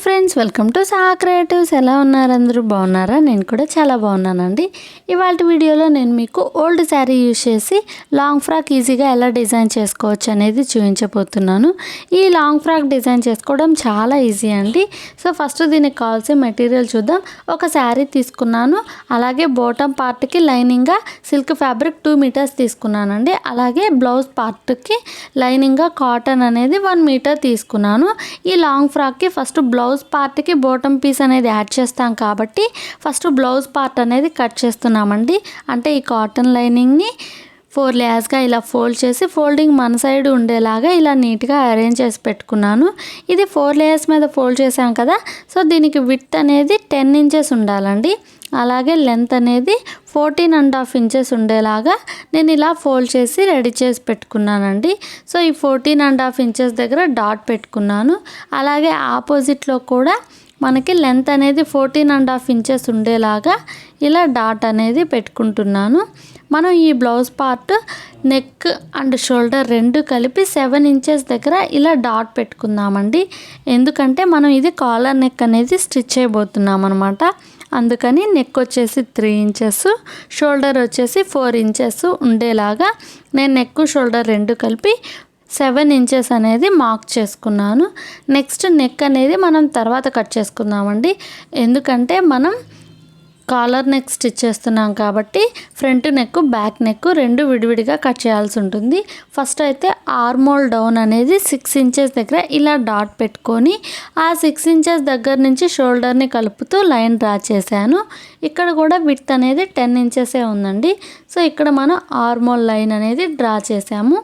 Friends, welcome to SaHa creatives. ఎలా ఉన్నారు? అందరూ బాగున్నారా? నేను కూడా చాలా బాగున్నానండి. ఇవాళ వీడియోలో నేను మీకు ఓల్డ్ శారీ యూజ్ చేసి లాంగ్ ఫ్రాక్ ఈజీగా ఎలా డిజైన్ చేసుకోవచ్చు అనేది చూపించబోతున్నాను. ఈ లాంగ్ ఫ్రాక్ డిజైన్ చేసుకోవడం చాలా ఈజీ అండి. సో ఫస్ట్ దీనికి కావాల్సిన మెటీరియల్ చూద్దాం. ఒక శారీ తీసుకున్నాను, అలాగే బాటమ్ పార్ట్కి లైనింగ్గా సిల్క్ ఫ్యాబ్రిక్ 2 మీటర్స్ తీసుకున్నానండి. అలాగే బ్లౌజ్ పార్ట్కి లైనింగ్గా కాటన్ అనేది 1 మీటర్ తీసుకున్నాను. ఈ లాంగ్ ఫ్రాక్కి ఫస్ట్ బ్లౌజ్ పార్ట్కి బాటమ్ పీస్ అనేది యాడ్ చేస్తాం కాబట్టి ఫస్ట్ బ్లౌజ్ పార్ట్ అనేది కట్ చేస్తున్నామండి. అంటే ఈ కాటన్ లైనింగ్ని 4 లేయర్స్గా ఇలా ఫోల్డ్ చేసి ఫోల్డింగ్ మన సైడ్ ఉండేలాగా ఇలా నీట్గా అరేంజ్ చేసి పెట్టుకున్నాను. ఇది 4 లేయర్స్ మీద ఫోల్డ్ చేసాం కదా, సో దీనికి విడ్త్ అనేది 10 ఇంచెస్ ఉండాలండి. అలాగే లెంత్ అనేది 14.5 ఇంచెస్ ఉండేలాగా నేను ఇలా ఫోల్డ్ చేసి రెడీ చేసి పెట్టుకున్నానండి. సో ఈ 14.5 ఇంచెస్ దగ్గర డాట్ పెట్టుకున్నాను. అలాగే ఆపోజిట్లో కూడా మనకి లెంత్ అనేది 14.5 ఇంచెస్ ఉండేలాగా ఇలా డాట్ అనేది పెట్టుకుంటున్నాను. మనం ఈ blouse part neck and shoulder రెండు కలిపి 7 ఇంచెస్ దగ్గర ఇలా డాట్ పెట్టుకుందామండి. ఎందుకంటే మనం ఇది కాలర్ నెక్ అనేది స్టిచ్ చేయబోతున్నాం అనమాట. అందుకని నెక్ వచ్చేసి 3 ఇంచెస్, షోల్డర్ వచ్చేసి 4 ఇంచెస్ ఉండేలాగా నేను నెక్ షోల్డర్ రెండు కలిపి 7 ఇంచెస్ అనేది మార్క్ చేసుకున్నాను. నెక్స్ట్ నెక్ అనేది మనం తర్వాత కట్ చేసుకుందామండి. ఎందుకంటే మనం కాలర్ నెక్ స్టిచ్ చేస్తున్నాం కాబట్టి ఫ్రంట్ నెక్ బ్యాక్ నెక్ రెండు విడివిడిగా కట్ చేయాల్సి ఉంటుంది. ఫస్ట్ అయితే ఆర్మోల్ డౌన్ అనేది 6 ఇంచెస్ దగ్గర ఇలా డాట్ పెట్టుకొని ఆ 6 ఇంచెస్ దగ్గర నుంచి షోల్డర్ని కలుపుతూ లైన్ డ్రా చేశాను. ఇక్కడ కూడా విడ్త్ అనేది 10 ఇంచెసే ఉందండి. సో ఇక్కడ మనం ఆర్మోల్ లైన్ అనేది డ్రా చేసాము.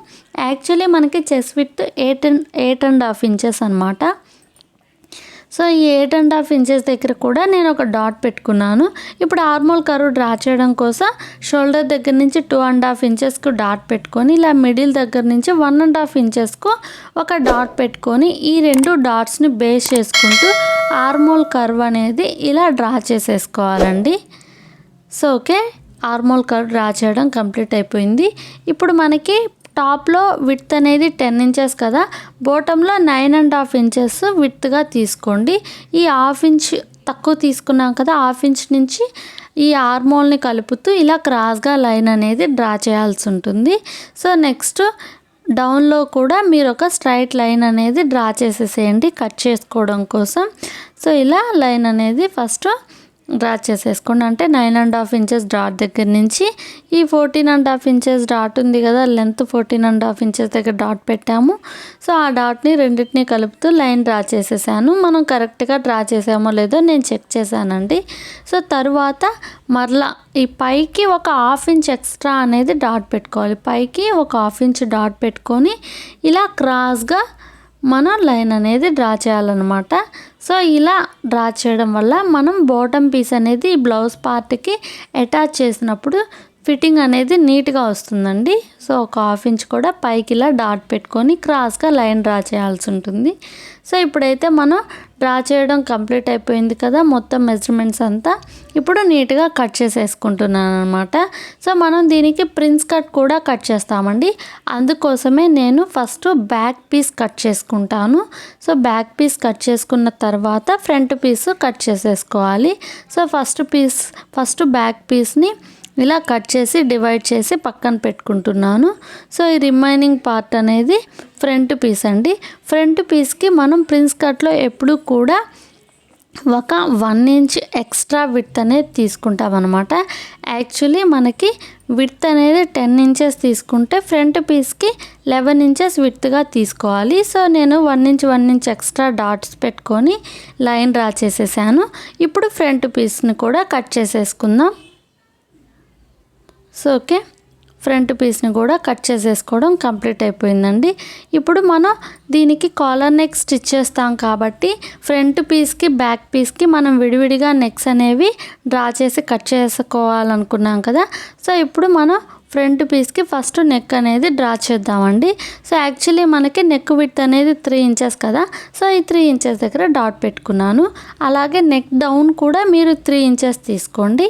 యాక్చువల్లీ మనకి చెస్ట్ విడ్త్ 8.5 ఇంచెస్ అనమాట. సో ఈ 8.5 ఇంచెస్ దగ్గర కూడా నేను ఒక డాట్ పెట్టుకున్నాను. ఇప్పుడు ఆర్మోల్ కర్వ్ డ్రా చేయడం కోసం షోల్డర్ దగ్గర నుంచి 2.5 ఇంచెస్కు డాట్ పెట్టుకొని ఇలా మిడిల్ దగ్గర నుంచి 1.5 ఇంచెస్కు ఒక డాట్ పెట్టుకొని ఈ రెండు డాట్స్ని బేస్ చేసుకుంటూ ఆర్మోల్ కర్వ్ అనేది ఇలా డ్రా చేసేసుకోవాలండి. సో ఓకే, ఆర్మోల్ కర్వ్ డ్రా చేయడం కంప్లీట్ అయిపోయింది. ఇప్పుడు మనకి టాప్లో విడ్త్ అనేది 10 ఇంచెస్ కదా, బాటంలో 9.5 ఇంచెస్ విడ్త్గా తీసుకోండి. ఈ 1/2 ఇంచ్ తక్కువ తీసుకున్నాం కదా, 1/2 ఇంచ్ నుంచి ఈ ఆర్మోల్ని కలుపుతూ ఇలా క్రాస్గా లైన్ అనేది డ్రా చేయాల్సి ఉంటుంది. సో నెక్స్ట్ డౌన్లో కూడా మీరు ఒక స్ట్రైట్ లైన్ అనేది డ్రా చేసేసేయండి కట్ చేసుకోవడం కోసం. సో ఇలా లైన్ అనేది ఫస్ట్ డ్రా చేసేసుకోండి. అంటే 9.5 ఇంచెస్ డాట్ దగ్గర నుంచి ఈ 14.5 ఇంచెస్ డాట్ ఉంది కదా, లెంత్ 14.5 ఇంచెస్ దగ్గర డాట్ పెట్టాము. సో ఆ డాట్ని రెండింటిని కలుపుతూ లైన్ డ్రా చేసేసాను. మనం కరెక్ట్గా డ్రా చేసామో లేదో నేను చెక్ చేశానండి. సో తర్వాత మరలా ఈ పైకి ఒక 1/2 ఇంచ్ ఎక్స్ట్రా అనేది డాట్ పెట్టుకోవాలి. పైకి ఒక 1/2 ఇంచ్ డాట్ పెట్టుకొని ఇలా క్రాస్గా మనం లైన్ అనేది డ్రా చేయాలన్నమాట. సో ఇలా డ్రా చేయడం వల్ల మనం బాటమ్ పీస్ అనేది ఈ బ్లౌజ్ పార్ట్కి అటాచ్ చేసినప్పుడు ఫిట్టింగ్ అనేది నీట్గా వస్తుందండి. సో ఒక 1/2 ఇంచ్ కూడా పైకి ఇలా డాట్ పెట్టుకొని క్రాస్గా లైన్ డ్రా చేయాల్సి ఉంటుంది. సో ఇప్పుడైతే మనం డ్రా చేయడం కంప్లీట్ అయిపోయింది కదా, మొత్తం మెజర్మెంట్స్ అంతా ఇప్పుడు నీట్గా కట్ చేసేసుకుంటున్నాను అనమాట. సో మనం దీనికి ప్రిన్స్ కట్ కూడా కట్ చేస్తామండి. అందుకోసమే నేను ఫస్ట్ బ్యాక్ పీస్ కట్ చేసుకుంటాను. సో బ్యాక్ పీస్ కట్ చేసుకున్న తర్వాత ఫ్రంట్ పీస్ కట్ చేసేసుకోవాలి. సో ఫస్ట్ బ్యాక్ పీస్ని ఇలా కట్ చేసి డివైడ్ చేసి పక్కన పెట్టుకుంటున్నాను. సో ఈ రిమైనింగ్ పార్ట్ అనేది ఫ్రంట్ పీస్ అండి. ఫ్రంట్ పీస్కి మనం ప్రిన్స్ కట్లో ఎప్పుడు కూడా ఒక 1 ఇంచ్ ఎక్స్ట్రా విడ్త్ అనేది తీసుకుంటాం అనమాట. యాక్చువల్లీ మనకి విడ్త్ అనేది 10 ఇంచెస్ తీసుకుంటే ఫ్రంట్ పీస్కి 11 ఇంచెస్ విడ్త్గా తీసుకోవాలి. సో నేను 1 ఇంచ్ ఎక్స్ట్రా డాట్స్ పెట్టుకొని లైన్ డ్రా చేసేసాను. ఇప్పుడు ఫ్రంట్ పీస్ని కూడా కట్ చేసేసుకుందాం. సో ఓకే, ఫ్రంట్ పీస్ని కూడా కట్ చేసేసుకోవడం కంప్లీట్ అయిపోయిందండి. ఇప్పుడు మనం దీనికి కాలర్ నెక్ స్టిచ్ చేస్తాం కాబట్టి ఫ్రంట్ పీస్కి బ్యాక్ పీస్కి మనం విడివిడిగా నెక్స్ అనేవి డ్రా చేసి కట్ చేసుకోవాలనుకున్నాం కదా. సో ఇప్పుడు మనం ఫ్రంట్ పీస్కి ఫస్ట్ నెక్ అనేది డ్రా చేద్దామండి. సో యాక్చువల్లీ మనకి నెక్ విడ్త్ అనేది 3 ఇంచెస్ కదా, సో ఈ 3 ఇంచెస్ దగ్గర డాట్ పెట్టుకున్నాను. అలాగే నెక్ డౌన్ కూడా మీరు 3 ఇంచెస్ తీసుకోండి.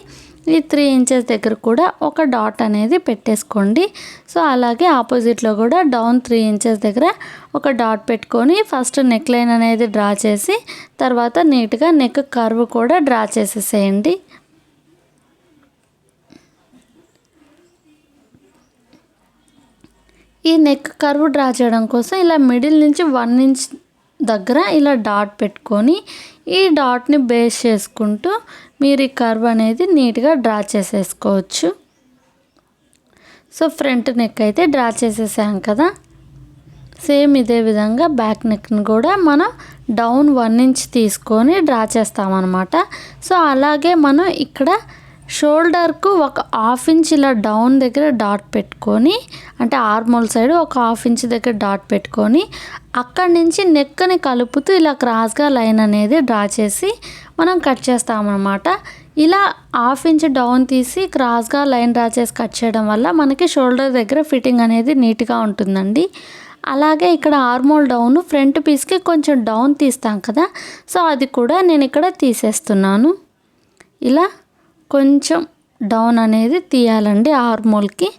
ఈ 3 ఇంచెస్ దగ్గర కూడా ఒక డాట్ అనేది పెట్టేసుకోండి. సో అలాగే ఆపోజిట్లో కూడా డౌన్ 3 ఇంచెస్ దగ్గర ఒక డాట్ పెట్టుకొని ఫస్ట్ నెక్ లైన్ అనేది డ్రా చేసి తర్వాత నీట్గా నెక్ కర్వ్ కూడా డ్రా చేసేసేయండి. ఈ నెక్ కర్వ్ డ్రా చేయడం కోసం ఇలా మిడిల్ నుంచి 1 ఇంచ్ దగ్గర ఇలా డాట్ పెట్టుకొని ఈ డాట్ని బేస్ చేసుకుంటూ మీరు ఈ కర్వ్ అనేది నీట్గా డ్రా చేసేసుకోవచ్చు. సో ఫ్రంట్ నెక్ అయితే డ్రా చేసేసాం కదా. సేమ్ ఇదే విధంగా బ్యాక్ నెక్ని కూడా మనం డౌన్ 1 ఇంచ్ తీసుకొని డ్రా చేస్తామన్నమాట. సో అలాగే మనం ఇక్కడ షోల్డర్కు ఒక 1/2 ఇంచ్ ఇలా డౌన్ దగ్గర డాట్ పెట్టుకొని అంటే ఆర్మోల్ సైడ్ ఒక 1/2 ఇంచ్ దగ్గర డాట్ పెట్టుకొని అక్కడి నుంచి నెక్ని కలుపుతూ ఇలా క్రాస్గా లైన్ అనేది డ్రా చేసి మనం కట్ చేస్తామన్నమాట. ఇలా 1/2 ఇంచ్ డౌన్ తీసి క్రాస్గా లైన్ డ్రా చేసి కట్ చేయడం వల్ల మనకి షోల్డర్ దగ్గర ఫిట్టింగ్ అనేది నీట్గా ఉంటుందండి. అలాగే ఇక్కడ ఆర్మోల్ డౌన్ ఫ్రంట్ పీస్కి కొంచెం డౌన్ తీస్తాం కదా, సో అది కూడా నేను ఇక్కడ తీసేస్తున్నాను. ఇలా కొంచెం డౌన్ అనేది తీయాలండి ఆర్మోల్కి.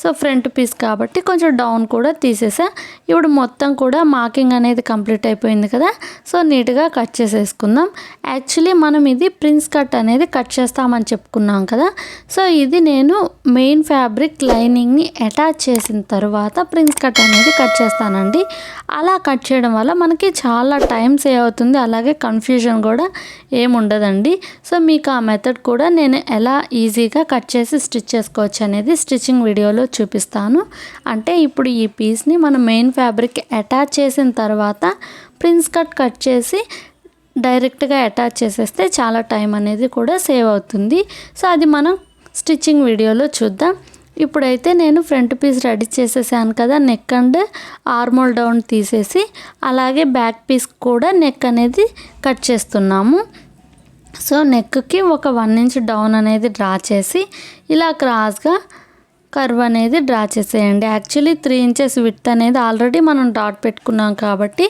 సో ఫ్రంట్ పీస్ కాబట్టి కొంచెం డౌన్ కూడా తీసేసా. ఇప్పుడు మొత్తం కూడా మార్కింగ్ అనేది కంప్లీట్ అయిపోయింది కదా. సో నీట్గా కట్ చేసేసుకుందాం. యాక్చువల్లీ మనం ఇది ప్రిన్స్ కట్ అనేది కట్ చేస్తామని చెప్పుకున్నాం కదా. సో ఇది నేను మెయిన్ ఫ్యాబ్రిక్ లైనింగ్ని అటాచ్ చేసిన తర్వాత ప్రిన్స్ కట్ అనేది కట్ చేస్తానండి. అలా కట్ చేయడం వల్ల మనకి చాలా టైం సేవ్ అవుతుంది, అలాగే కన్ఫ్యూజన్ కూడా ఏముండదండి. సో మీకు ఆ మెథడ్ కూడా నేను ఎలా ఈజీగా కట్ చేసి స్టిచ్ చేసుకోవచ్చు అనేది స్టిచ్చింగ్ వీడియోలో చూపిస్తాను. అంటే ఇప్పుడు ఈ పీస్ని మనం మెయిన్ ఫ్యాబ్రిక్ అటాచ్ చేసిన తర్వాత ప్రిన్స్ కట్ చేసి డైరెక్ట్గా అటాచ్ చేసేస్తే చాలా టైం అనేది కూడా సేవ్ అవుతుంది. సో అది మనం స్టిచ్చింగ్ వీడియోలో చూద్దాం. ఇప్పుడైతే నేను ఫ్రంట్ పీస్ రెడీ చేసేసాను కదా. నెక్ అండ్ ఆర్మోల్ డౌన్ తీసేసి అలాగే బ్యాక్ పీస్ కూడా నెక్ అనేది కట్ చేస్తున్నాము. సో నెక్కి ఒక 1 ఇంచ్ డౌన్ అనేది డ్రా చేసి ఇలా క్రాస్గా కర్వ్ అనేది డ్రా చేసేయండి. యాక్చువల్లీ 3 ఇంచెస్ విడ్త్ అనేది ఆల్రెడీ మనం డాట్ పెట్టుకున్నాం కాబట్టి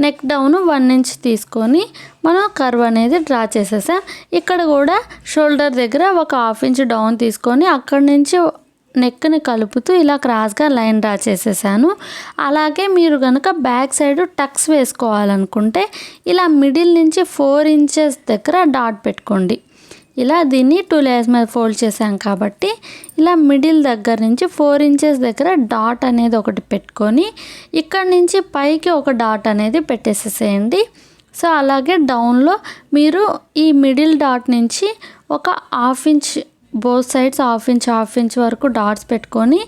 నెక్ డౌన్ 1 ఇంచ్ తీసుకొని మనం కర్వ్ అనేది డ్రా చేసేసాం. ఇక్కడ కూడా షోల్డర్ దగ్గర ఒక 1/2 ఇంచ్ డౌన్ తీసుకొని అక్కడి నుంచి నెక్ని కలుపుతూ ఇలా క్రాస్గా లైన్ డ్రా చేసేసాను. అలాగే మీరు కనుక బ్యాక్ సైడ్ టక్స్ వేసుకోవాలనుకుంటే ఇలా మిడిల్ నుంచి 4 ఇంచెస్ దగ్గర డాట్ పెట్టుకోండి. ఇలా దీన్ని 2 లేయర్స్ మీద ఫోల్డ్ చేసాం కాబట్టి ఇలా మిడిల్ దగ్గర నుంచి 4 ఇంచెస్ దగ్గర డాట్ అనేది ఒకటి పెట్టుకొని ఇక్కడ నుంచి పైకి ఒక డాట్ అనేది పెట్టేసేసేయండి. సో అలాగే డౌన్లో మీరు ఈ మిడిల్ డాట్ నుంచి ఒక 1/2 ఇంచ్ బోత్ సైడ్స్ 1/2 ఇంచ్ వరకు డాట్స్ పెట్టుకొని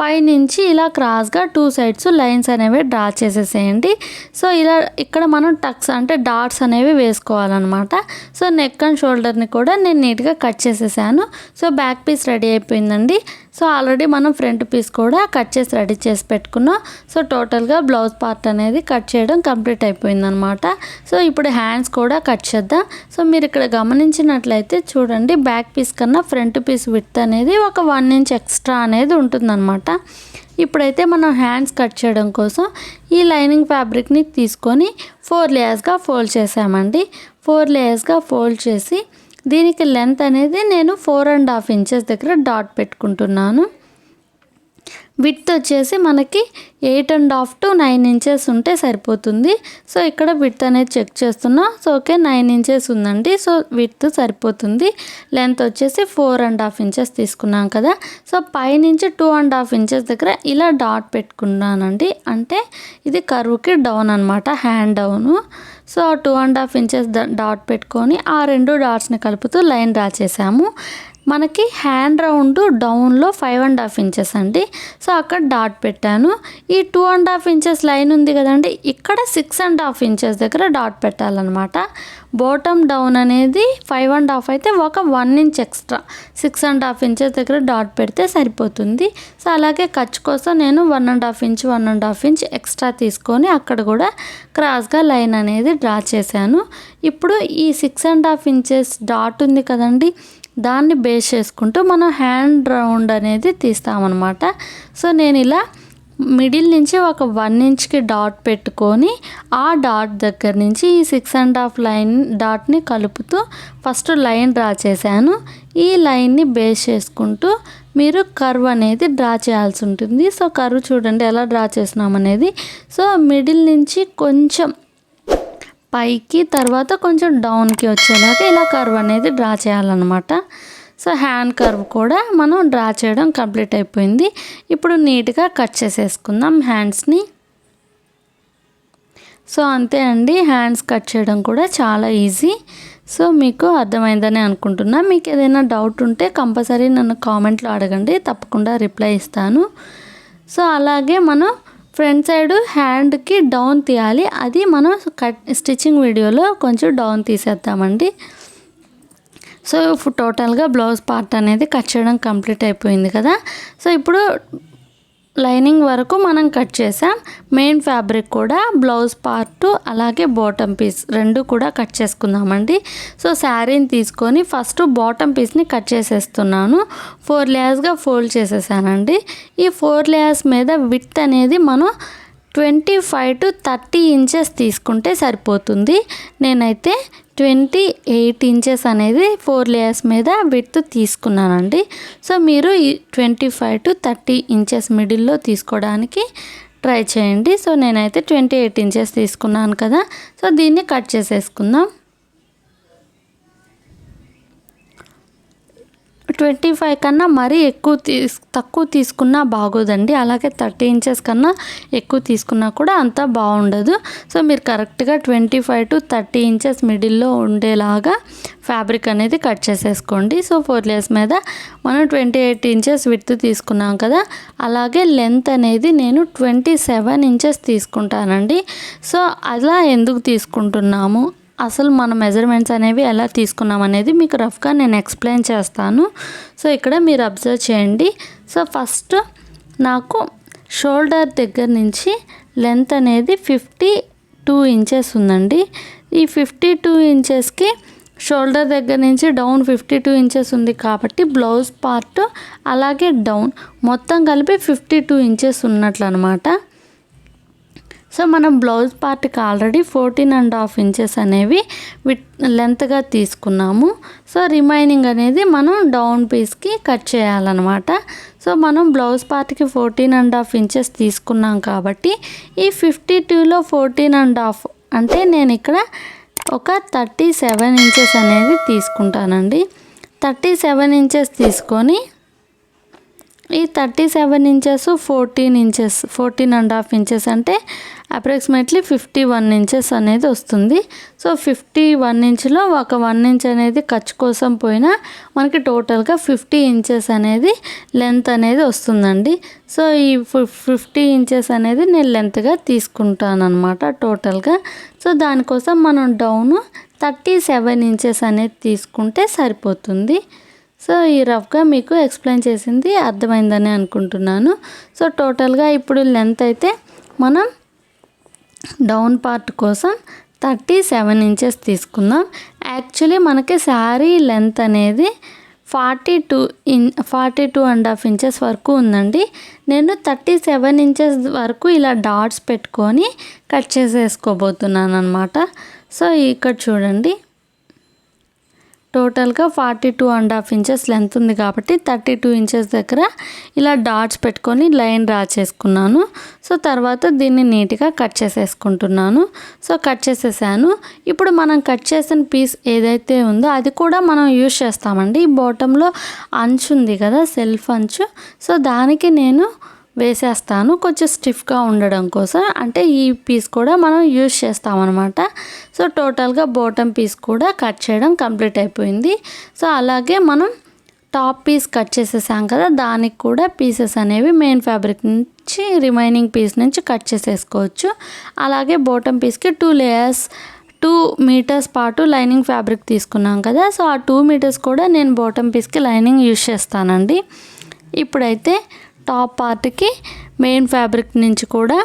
పైనుంచి ఇలా క్రాస్గా 2 సైడ్స్ లైన్స్ అనేవి డ్రా చేసేసేయండి. సో ఇలా ఇక్కడ మనం టక్స్ అంటే డాట్స్ అనేవి వేసుకోవాలన్నమాట. సో నెక్ అండ్ షోల్డర్ని కూడా నేను నీట్గా కట్ చేసేసాను. సో బ్యాక్ పీస్ రెడీ అయిపోయిందండి. సో ఆల్రెడీ మనం ఫ్రంట్ పీస్ కూడా కట్ చేసి రెడీ చేసి పెట్టుకున్నాం. సో టోటల్గా బ్లౌజ్ పార్ట్ అనేది కట్ చేయడం కంప్లీట్ అయిపోయిందనమాట. సో ఇప్పుడు హ్యాండ్స్ కూడా కట్ చేద్దాం. సో మీరు ఇక్కడ గమనించినట్లయితే చూడండి, బ్యాక్ పీస్ కన్నా ఫ్రంట్ పీస్ విడ్త్ అనేది ఒక 1 ఇంచ్ ఎక్స్ట్రా అనేది ఉంటుందన్నమాట. ఇప్పుడైతే మనం హ్యాండ్స్ కట్ చేయడం కోసం ఈ లైనింగ్ ఫ్యాబ్రిక్ని తీసుకొని 4 లేయర్స్గా ఫోల్డ్ చేసామండి. 4 లేయర్స్గా ఫోల్డ్ చేసి దీనికి లెంత్ అనేది నేను 4.5 ఇంచెస్ దగ్గర డాట్ పెట్టుకుంటున్నాను. విడ్త్ వచ్చేసి మనకి 8.5 to 9 ఇంచెస్ ఉంటే సరిపోతుంది. సో ఇక్కడ విడ్త్ అనేది చెక్ చేస్తున్నా. సో ఓకే 9 ఇంచెస్ ఉందండి. సో విడ్త్ సరిపోతుంది. లెంత్ వచ్చేసి 4.5 ఇంచెస్ తీసుకున్నాం కదా. సో పైనుంచి 2.5 ఇంచెస్ దగ్గర ఇలా డాట్ పెట్టుకున్నానండి. అంటే ఇది కర్వ్కి డౌన్ అనమాట, hand down. So 2.5 inches dot పెట్టుకొని ఆ 2 డాట్స్ని కలుపుతూ లైన్ డ్రా చేసాము. మనకి హ్యాండ్ రౌండ్ డౌన్లో 5.5 ఇంచెస్ అండి. సో అక్కడ డాట్ పెట్టాను. ఈ 2.5 ఇంచెస్ లైన్ ఉంది కదండి, ఇక్కడ 6.5 ఇంచెస్ దగ్గర డాట్ పెట్టాలన్నమాట. బాటమ్ డౌన్ అనేది 5.5 అయితే ఒక 1 ఇంచ్ ఎక్స్ట్రా 6.5 ఇంచెస్ దగ్గర డాట్ పెడితే సరిపోతుంది. సో అలాగే ఖర్చు కోసం నేను 1.5 ఇంచ్ ఎక్స్ట్రా తీసుకొని అక్కడ కూడా క్రాస్గా లైన్ అనేది డ్రా చేశాను. ఇప్పుడు ఈ 6.5 ఇంచెస్ డాట్ ఉంది కదండి, దాన్ని బేస్ చేసుకుంటూ మనం హ్యాండ్ రౌండ్ అనేది తీస్తామన్నమాట. సో నేను ఇలా మిడిల్ నుంచి ఒక 1 ఇంచ్కి డాట్ పెట్టుకొని ఆ డాట్ దగ్గర నుంచి ఈ 6.5 లైన్ డాట్ని కలుపుతూ ఫస్ట్ లైన్ డ్రా చేశాను. ఈ లైన్ని బేస్ చేసుకుంటూ మీరు కర్వ్ అనేది డ్రా చేయాల్సి ఉంటుంది. సో కర్వ్ చూడండి ఎలా డ్రా చేస్తున్నామనేది. సో మిడిల్ నుంచి కొంచెం పైకి తర్వాత కొంచెం డౌన్కి వచ్చేలాగా ఇలా కర్వ్ అనేది డ్రా చేయాలన్నమాట. సో హ్యాండ్ కర్వ్ కూడా మనం డ్రా చేయడం కంప్లీట్ అయిపోయింది. ఇప్పుడు నీట్గా కట్ చేసేసుకుందాం హ్యాండ్స్ని. సో అంతే అండి, హ్యాండ్స్ కట్ చేయడం కూడా చాలా ఈజీ. సో మీకు అర్థమైందని అనుకుంటున్నా. మీకు ఏదైనా డౌట్ ఉంటే కంపల్సరీ నన్ను కామెంట్లో అడగండి, తప్పకుండా రిప్లై ఇస్తాను. సో అలాగే మనం ఫ్రంట్ సైడ్ హ్యాండ్కి డౌన్ తీయాలి. అది మనం స్టిచ్చింగ్ వీడియోలో కొంచెం డౌన్ తీసేద్దామండి. సో టోటల్గా బ్లౌజ్ పార్ట్ అనేది కట్ చేయడం కంప్లీట్ అయిపోయింది కదా. సో ఇప్పుడు లైనింగ్ వరకు మనం కట్ చేసాం. మెయిన్ ఫ్యాబ్రిక్ కూడా బ్లౌజ్ పార్ట్ అలాగే బాటమ్ పీస్ రెండు కూడా కట్ చేసుకుందామండి. సో శారీని తీసుకొని ఫస్ట్ బాటమ్ పీస్ని కట్ చేసేస్తున్నాను. 4 లేయర్స్గా ఫోల్డ్ చేసేసానండి. ఈ 4 లేయర్స్ మీద విడ్త్ అనేది మనం 25 to 30 ఇంచెస్ తీసుకుంటే సరిపోతుంది. నేనైతే 28 ఇంచెస్ అనేది 4 లేయర్స్ మీద విడ్త్ తీసుకున్నానండి. సో మీరు ఈ 25 to 30 ఇంచెస్ మిడిల్లో తీసుకోవడానికి ట్రై చేయండి. సో నేనైతే 28 ఇంచెస్ తీసుకున్నాను కదా. సో దీన్ని కట్ చేసేసుకుందాం. 25 కన్నా మరీ తక్కువ తీసుకున్నా బాగోదండి. అలాగే 30 ఇంచెస్ కన్నా ఎక్కువ తీసుకున్నా కూడా అంత బాగుండదు. సో మీరు కరెక్ట్గా 25 to 30 ఇంచెస్ మిడిల్లో ఉండేలాగా ఫ్యాబ్రిక్ అనేది కట్ చేసేసుకోండి. సో 4 లేయర్స్ మీద మనం 28 ఇంచెస్ విడ్త్ తీసుకున్నాం కదా. అలాగే లెంత్ అనేది నేను 27 ఇంచెస్ తీసుకుంటానండి. సో అలా ఎందుకు తీసుకుంటున్నాము, అసలు మన మెజర్మెంట్స్ అనేవి ఎలా తీసుకున్నాం అనేది మీకు రఫ్గా నేను ఎక్స్ప్లెయిన్ చేస్తాను. సో ఇక్కడ మీరు అబ్జర్వ్ చేయండి. సో ఫస్ట్ నాకు షోల్డర్ దగ్గర నుంచి లెంత్ అనేది 52 ఇంచెస్ ఉందండి. ఈ 52 ఇంచెస్కి షోల్డర్ దగ్గర నుంచి డౌన్ 52 ఇంచెస్ ఉంది కాబట్టి బ్లౌజ్ పార్ట్ అలాగే డౌన్ మొత్తం కలిపి 52 ఇంచెస్ ఉన్నట్లు అనమాట. సో మనం బ్లౌజ్ పార్ట్కి ఆల్రెడీ 14.5 ఇంచెస్ అనేవి లెంత్గా తీసుకున్నాము. సో రిమైనింగ్ అనేది మనం డౌన్ పీస్కి కట్ చేయాలన్నమాట. సో మనం బ్లౌజ్ పార్ట్కి 14.5 ఇంచెస్ తీసుకున్నాం కాబట్టి ఈ 52లో 14.5 అంటే నేను ఇక్కడ ఒక 37 ఇంచెస్ అనేది తీసుకుంటానండి. 37 ఇంచెస్ తీసుకొని ఈ 37 ఇంచెస్ 14.5 ఇంచెస్ అంటే అప్రాక్సిమేట్లీ 51 ఇంచెస్ అనేది వస్తుంది. సో 51 ఇంచ్లో ఒక 1 ఇంచ్ అనేది ఖర్చు కోసం పోయినా మనకి టోటల్గా 50 ఇంచెస్ అనేది లెంత్ అనేది వస్తుందండి. సో ఈ 50 ఇంచెస్ అనేది నేను లెంత్గా తీసుకుంటాను అనమాట టోటల్గా. సో దానికోసం మనం డౌన్ 37 ఇంచెస్ అనేది తీసుకుంటే సరిపోతుంది. సో ఈ రఫ్గా మీకు ఎక్స్ప్లెయిన్ చేసింది అర్థమైందని అనుకుంటున్నాను. సో టోటల్గా ఇప్పుడు లెంత్ అయితే మనం డౌన్ పార్ట్ కోసం 37 ఇంచెస్ తీసుకుందాం. యాక్చువల్లీ మనకి శారీ లెంత్ అనేది 42.5 ఇంచెస్ వరకు ఉందండి. నేను 37 ఇంచెస్ వరకు ఇలా డాట్స్ పెట్టుకొని కట్ చేసేసుకోబోతున్నాను అనమాట. సో ఇక్కడ చూడండి, టోటల్గా 42.5 ఇంచెస్ లెంత్ ఉంది కాబట్టి 32 ఇంచెస్ దగ్గర ఇలా డాట్స్ పెట్టుకొని లైన్ డ్రా చేసుకున్నాను. సో తర్వాత దీన్ని నీట్గా కట్ చేసేసుకుంటున్నాను. సో కట్ చేసేసాను. ఇప్పుడు మనం కట్ చేసిన పీస్ ఏదైతే ఉందో అది కూడా మనం యూజ్ చేస్తామండి. ఈ బాటంలో అంచు ఉంది కదా, సెల్ఫ్ అంచు. సో దానికి నేను వేసేస్తాను కొంచెం స్టిఫ్గా ఉండడం కోసం. అంటే ఈ పీస్ కూడా మనం యూజ్ చేస్తామన్నమాట. సో టోటల్గా బాటమ్ పీస్ కూడా కట్ చేయడం కంప్లీట్ అయిపోయింది. సో అలాగే మనం టాప్ పీస్ కట్ చేసేసాం కదా, దానికి కూడా పీసెస్ అనేవి మెయిన్ ఫ్యాబ్రిక్ నుంచి రిమైనింగ్ పీస్ నుంచి కట్ చేసేసుకోవచ్చు. అలాగే బాటమ్ పీస్కి 2 లేయర్స్ 2 మీటర్స్ పాటు లైనింగ్ ఫ్యాబ్రిక్ తీసుకున్నాం కదా. సో ఆ 2 మీటర్స్ కూడా నేను బాటమ్ పీస్కి లైనింగ్ యూజ్ చేస్తానండి. ఇప్పుడైతే టాప్ పార్ట్కి మెయిన్ ఫ్యాబ్రిక్ నుంచి కూడా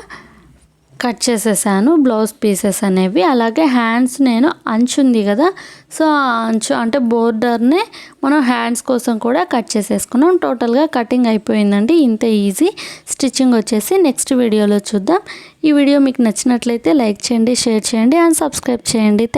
కట్ చేసేసాను బ్లౌజ్ పీసెస్ అనేవి. అలాగే హ్యాండ్స్ నేను అంచు ఉంది కదా, సో ఆ అంచు అంటే బోర్డర్నే మనం హ్యాండ్స్ కోసం కూడా కట్ చేసేసుకున్నాం. టోటల్గా కటింగ్ అయిపోయిందండి. ఇంత ఈజీ. స్టిచ్చింగ్ వచ్చేసి నెక్స్ట్ వీడియోలో చూద్దాం. ఈ వీడియో మీకు నచ్చినట్లయితే లైక్ చేయండి, షేర్ చేయండి అండ్ సబ్స్క్రైబ్ చేయండి.